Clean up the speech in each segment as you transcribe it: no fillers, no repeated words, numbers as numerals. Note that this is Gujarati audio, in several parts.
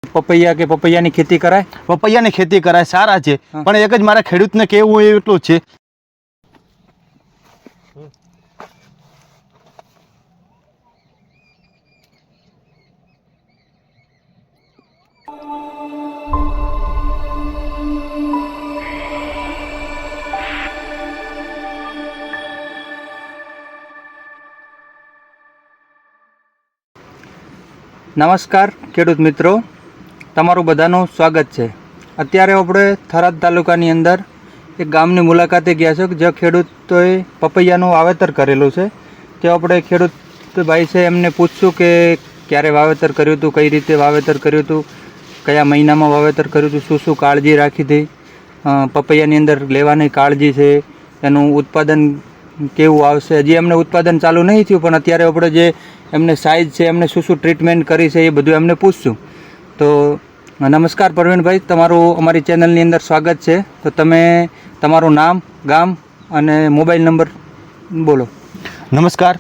પપૈયા કે પપૈયાની ખેતી કરાય? પપૈયાની ખેતી કરાય, સારા છે, પણ એક જ મારા ખેડૂતને કેવું હોય એટલું જ છે. નમસ્કાર ખેડૂત મિત્રો, તમારું બધાનું સ્વાગત છે. અત્યારે આપણે થરાદ તાલુકાની અંદર એક ગામની મુલાકાતે ગયા છે જ્યાં ખેડૂતોએ પપૈયાનું વાવેતર કરેલું છે. તે આપણે ખેડૂત ભાઈ છે એમને પૂછશું કે ક્યારે વાવેતર કર્યું હતું, કઈ રીતે વાવેતર કર્યું હતું, કયા મહિનામાં વાવેતર કર્યું હતું, શું શું કાળજી રાખી હતી, પપૈયાની અંદર લેવાની કાળજી છે, એનું ઉત્પાદન કેવું આવશે. હજી એમને ઉત્પાદન ચાલુ નહીં થયું, પણ અત્યારે આપણે જે એમને સાઇઝ છે, એમને શું શું ટ્રીટમેન્ટ કરી છે, એ બધું એમને પૂછશું. તો નમસ્કાર પ્રવીણભાઈ, તમારું અમારી ચેનલની અંદર સ્વાગત છે. તો તમે તમારું નામ, ગામ અને મોબાઈલ નંબર બોલો. નમસ્કાર,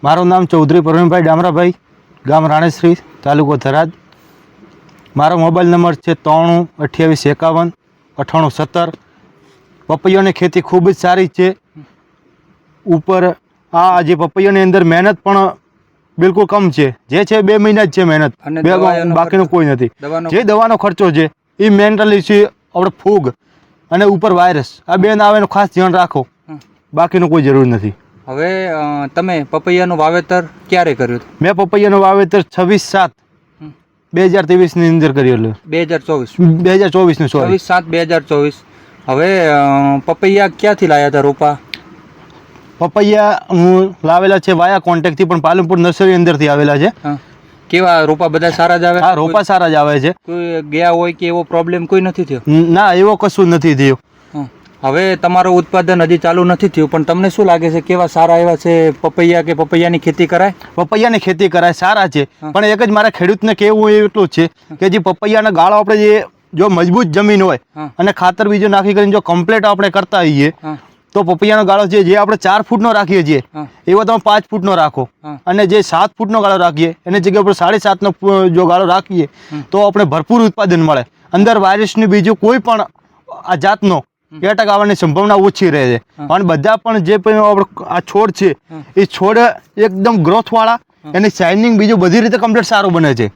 મારું નામ ચૌધરી પ્રવીણભાઈ ડામરાભાઈ, ગામ રાણેશ્રી, તાલુકો થરાદ. મારો મોબાઈલ નંબર છે 93 28 51 98 17. પપૈયાની ખેતી ખૂબ જ સારી છે. ઉપર આ જે પપૈયાની અંદર મહેનત પણ બિલકુલ કમ છે, જે છે 2 મહિના જ છે મહેનત, બાકીનું કોઈ નથી. જે દવાનો ખર્ચો છે એ મેન્ટલી છે આપણે ફૂગ અને ઉપર વાયરસ, આ બે ના આવે એનું ખાસ ધ્યાન રાખો, બાકીનું કોઈ જરૂર નથી. હવે તમે પપૈયાનું વાવેતર ક્યારે કર્યું હતું? મેં પપૈયાનું વાવેતર 26/7/2023 ની અંદર કર્યું. 2024 સોરી 26/7/2024. હવે પપૈયા ક્યાંથી લાવ્યા હતા રોપા? પપૈયા હું લાવેલા છે વાયા કોન્ટેક્ટથી, પણ પાલનપુર નર્સરી અંદરથી આવેલા છે. કેવા રોપા? બધા સારા જ આવે? હા, રોપા સારા જ આવે છે. કોઈ ગયા હોય કે એવો પ્રોબ્લેમ કોઈ નથી થયો? ના, એવો કશું નથી થયું. હવે તમારું ઉત્પાદન હજી ચાલુ નથી થયું, પણ તમને શું લાગે છે કેવા સારા એવા છે પપૈયા કે પપૈયાની ખેતી કરાય? પપૈયાની ખેતી કરાય, સારા છે, પણ એક જ મારા ખેડૂતને કેવું હોય એટલું જ છે કે જે પપૈયાના ગાળો આપણે જે જો મજબૂત જમીન હોય અને ખાતર બીજું નાખી કરીને જો કમ્પ્લીટ આપણે કરતા હોઈએ તો પપૈયાનો ગાળો છે જે આપણે 4 ફૂટનો રાખીએ છીએ એવો તમે 5 ફૂટનો રાખો, અને જે 7 ફૂટનો ગાળો રાખીએ એની જગ્યાએ આપણે 7.5નો જો ગાળો રાખીએ તો આપણે ભરપૂર ઉત્પાદન મળે. અંદર વાયરસની બીજું કોઈ પણ આ જાતનો એટક આવવાની સંભાવના ઓછી રહે છે. અને બધા પણ જે આ છોડ છે એ છોડ એકદમ ગ્રોથ વાળા, એની શાઇનિંગ બીજું બધી રીતે કમ્પ્લીટ સારું બને છે.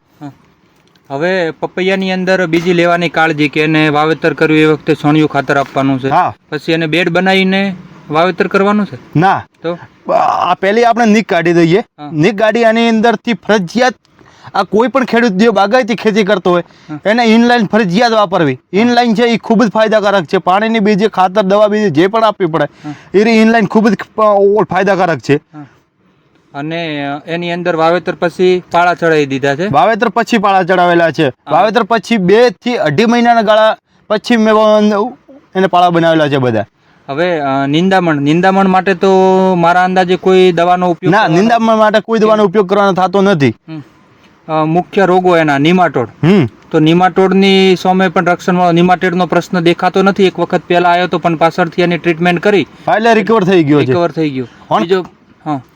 હવે પપૈયાની અંદર બીજી લેવાની કાળજી કે એને વાવેતર કર્યું એ વખતે છાણિયું ખાતર આપવાનું છે, પછી એને બેડ બનાવીને વાવેતર કરવાનું છે? ના, તો આ પહેલી આપણે નીક કાઢી દઈએ. નીક કાઢી આની અંદરથી ફરજિયાત આ કોઈ પણ ખેડૂત જે બાગાયતી ખેતી કરતો હોય એને ઇનલાઇન ફરજિયાત વાપરવી. ઇનલાઇન છે એ ખૂબ જ ફાયદાકારક છે. પાણીની બીજી ખાતર દવા બીજી જે પણ આપવી પડે એ ઇનલાઇન ખૂબ જ ફાયદાકારક છે. અને એની અંદર વાવેતર પછી પાળા ચડાવી દીધા છે? વાવેતર પછી પાળા ચડાવેલા છે. વાવેતર પછી 2 થી 2.5 મહિનાના ગાળા પછી મેં એને પાળા બનાવેલા છે બધા. હવે નિંદામણ માટે તો મારા અંદાજે કોઈ દવાનો ઉપયોગ? ના, નિંદામણ માટે કોઈ દવાનો ઉપયોગ કરવાનો થતો નથી. મુખ્ય રોગો એના નિમાટોડ. તો નિમાટોડની સામે પણ રક્ષણ, નિમાટોડનો પ્રશ્ન દેખાતો નથી. એક વખત પહેલા આવ્યો તો પણ પાછળથી એની ટ્રીટમેન્ટ કરી એટલે રિકવર થઈ ગયો. બીજો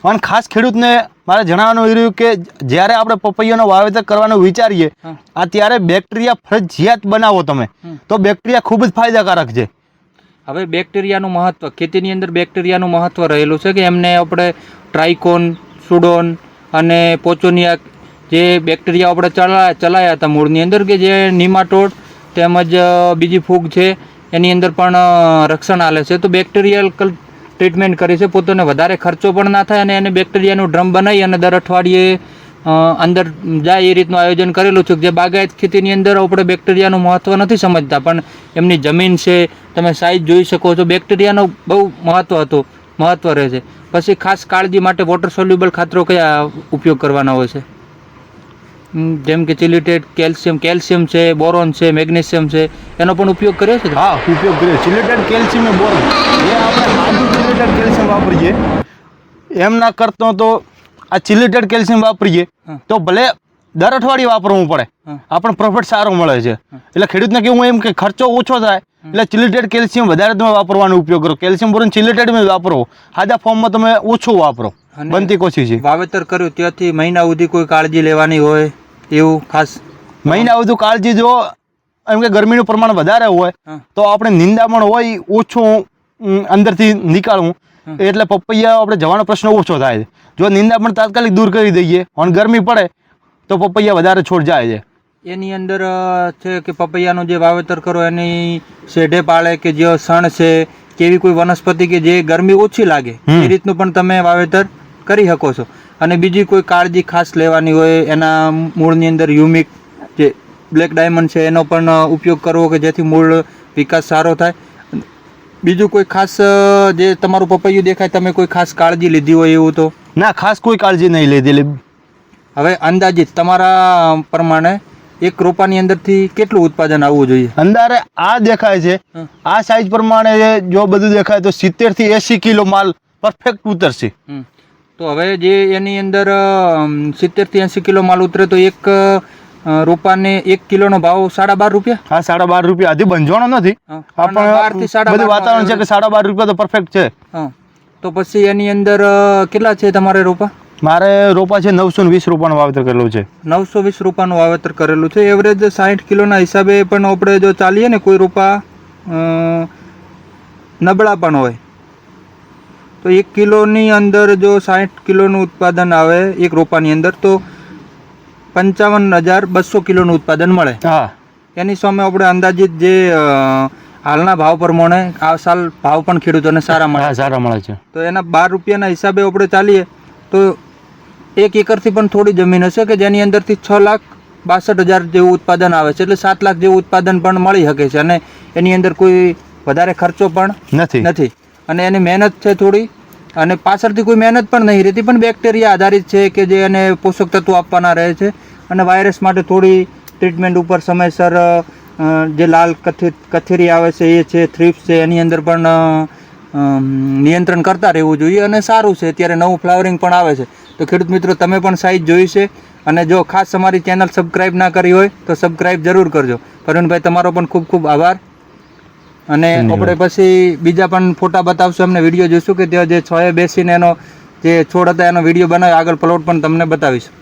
અને ખાસ ખેડૂતને મારે જણાવવાનું એ રહ્યું કે જ્યારે આપણે પપૈયાનો વાવેતર કરવાનું વિચારીએ આ ત્યારે બેક્ટેરિયા ફરજિયાત બનાવો તમે, તો બેક્ટેરિયા ખૂબ જ ફાયદાકારક છે. હવે બેક્ટેરિયાનું મહત્વ, ખેતીની અંદર બેક્ટેરિયાનું મહત્વ રહેલું છે કે એમને આપણે ટ્રાઇકોન, સુડોન અને પોચોનિયા જે બેક્ટેરિયા આપણે ચલાયા હતા મૂળની અંદર કે જે નિમાટોડ તેમજ બીજી ફૂગ છે એની અંદર પણ રક્ષણ આલે છે. તો બેક્ટેરિયલ ટ્રીટમેન્ટ કરી છે, પોતાને વધારે ખર્ચો પણ ના થાય અને એને બેક્ટેરિયાનું ડ્રમ બનાવી અને દર અઠવાડિયે અંદર જાય એ રીતનું આયોજન કરેલું છે. જે બાગાયત ખેતીની અંદર આપણે બેક્ટેરિયાનું મહત્ત્વ નથી સમજતા, પણ એમની જમીન છે, તમે સાઇઝ જોઈ શકો છો, બેક્ટેરિયાનો બહુ મહત્ત્વ રહે છે. પછી ખાસ કાળજી માટે વોટર સોલ્યુબલ ખાતરો કયા ઉપયોગ કરવાના હોય છે? જેમ કે ચિલિટેટ કેલ્શિયમ છે, બોરોન છે, મેગ્નેશિયમ છે, એનો પણ ઉપયોગ કર્યો છે? હા, ઉપયોગ કર્યો. ચિલિટેટ કેલ્શિયમ અને બોરોન એ આપણે સાદું ચિલિટેટ કેલ્શિયમ વાપરીએ એમ ના કરતો તો આ ચિલિટેટ કેલ્શિયમ વાપરીએ તો ભલે દર અઠવાડિયે વાપરવું પડે, આપણને પ્રોફિટ સારો મળે છે. એટલે ખેડૂતને કેવું એમ કે ખર્ચો ઓછો થાય એટલે ચિલિટેટ કેલ્શિયમ વધારે તમે વાપરવાનો ઉપયોગ કરો. કેલ્શિયમ બોરોન ચિલિટેટમાં વાપરો, સાદા ફોર્મમાં તમે ઓછું વાપરો, બનતી કોશિશ છે. વાવેતર કર્યું ત્યાંથી મહિના સુધી કોઈ કાળજી લેવાની હોય એવું ખાસ? મહિના વધુ કાળજી જો એમ કે ગરમીનું પ્રમાણ વધારે હોય હા. તો આપણે નિંદામણ હોય ઈ ઓછું અંદરથી નીકાળવું એટલે પપૈયા આપણે જવાનો પ્રશ્ન ઓછો થાય છે. જો નિંદામણ તાત્કાલિક દૂર કરી દઈએ અને ગરમી પડે તો પપૈયા વધારે છોડ જાય છે. એની અંદર છે કે પપૈયાનું જે વાવેતર કરો એની શેઢે પાળે કે જે સણ છે કે એવી કોઈ વનસ્પતિ કે જે ગરમી ઓછી લાગે એ રીતનું પણ તમે વાવેતર કરી શકો છો. અને બીજી કોઈ કાળજી ખાસ લેવાની હોય એના મૂળની અંદર હ્યુમિક જે બ્લેક ડાયમંડ છે એનો પણ ઉપયોગ કરવો કે જેથી મૂળ વિકાસ સારો થાય. બીજું કોઈ ખાસ જે તમારું પપૈયું દેખાય તમે કોઈ ખાસ કાળજી લીધી હોય એવું તો ના, ખાસ કોઈ કાળજી નહીં લીધેલી. હવે અંદાજિત તમારા પ્રમાણે એક રોપાની અંદરથી કેટલું ઉત્પાદન આવવું જોઈએ? અંદારે આ દેખાય છે આ સાઈઝ પ્રમાણે જો બધું દેખાય તો 70 થી 80 કિલો માલ પરફેક્ટ ઉતરશે. તો હવે જે એની અંદર 70 થી 80 કિલો માલ ઉતરે તો એક રોપાને 1 કિલોનો ભાવ 12.5 રૂપિયા. હા, 12.5 રૂપિયા હજી બંધવાનો નથી. પણ 12 થી 12.5 બધું વાતાવરણ છે કે 12.5 રૂપિયા તો પરફેક્ટ છે. તો પછી એની અંદર કેટલા છે તમારે રોપા? મારે રોપા છે 920 રૂપિયાનું વાવેતર કરેલું છે. 920 રૂપિયાનું વાવેતર કરેલું છે. એવરેજ 60 કિલોના હિસાબે પણ આપણે જો ચાલીએ ને કોઈ રોપા નબળા પણ હોય તો 1 કિલોની અંદર જો 60 કિલોનું ઉત્પાદન આવે એક રોપાની અંદર તો 55,200 કિલોનું ઉત્પાદન મળે. હા, એની સામે આપણે અંદાજિત જે હાલના ભાવ પ્રમાણે આ સાલ ભાવ પણ ખેડૂતોને સારા મળે. હા, સારા મળે છે. તો એના 12 રૂપિયાના હિસાબે આપણે ચાલીએ તો 1 એકરથી પણ થોડી જમીન હશે કે જેની અંદરથી 6,62,000 જેવું ઉત્પાદન આવે છે. એટલે 7 લાખ જેવું ઉત્પાદન પણ મળી શકે છે અને એની અંદર કોઈ વધારે ખર્ચો પણ નથી અને એની મહેનત છે થોડી અને પાછળથી કોઈ મહેનત પણ નહીં રહેતી, પણ બેક્ટેરિયા આધારિત છે કે જે એને પોષક તત્વો આપવાના રહે છે અને વાયરસ માટે થોડી ટ્રીટમેન્ટ ઉપર સમયસર જે લાલ કથેરી આવે છે એ છે, થ્રીપ્સ છે, એની અંદર પણ નિયંત્રણ કરતા રહેવું જોઈએ અને સારું છે. અત્યારે નવું ફ્લાવરિંગ પણ આવે છે. તો ખેડૂત મિત્રો તમે પણ સાઈઝ જોઈ છે અને જો ખાસ અમારી ચેનલ સબસ્ક્રાઈબ ના કરી હોય તો સબસ્ક્રાઈબ જરૂર કરજો. પ્રવીણભાઈ તમારો પણ ખૂબ ખૂબ આભાર. અને આપણે પછી બીજા પણ ફોટા બતાવશું, અમને વિડીયો જોઈશું કે ત્યાં જે છોએ બેસીને એનો જે છોડ હતા એનો વિડીયો બનાવી આગળ પ્લોટ પણ તમને બતાવીશું.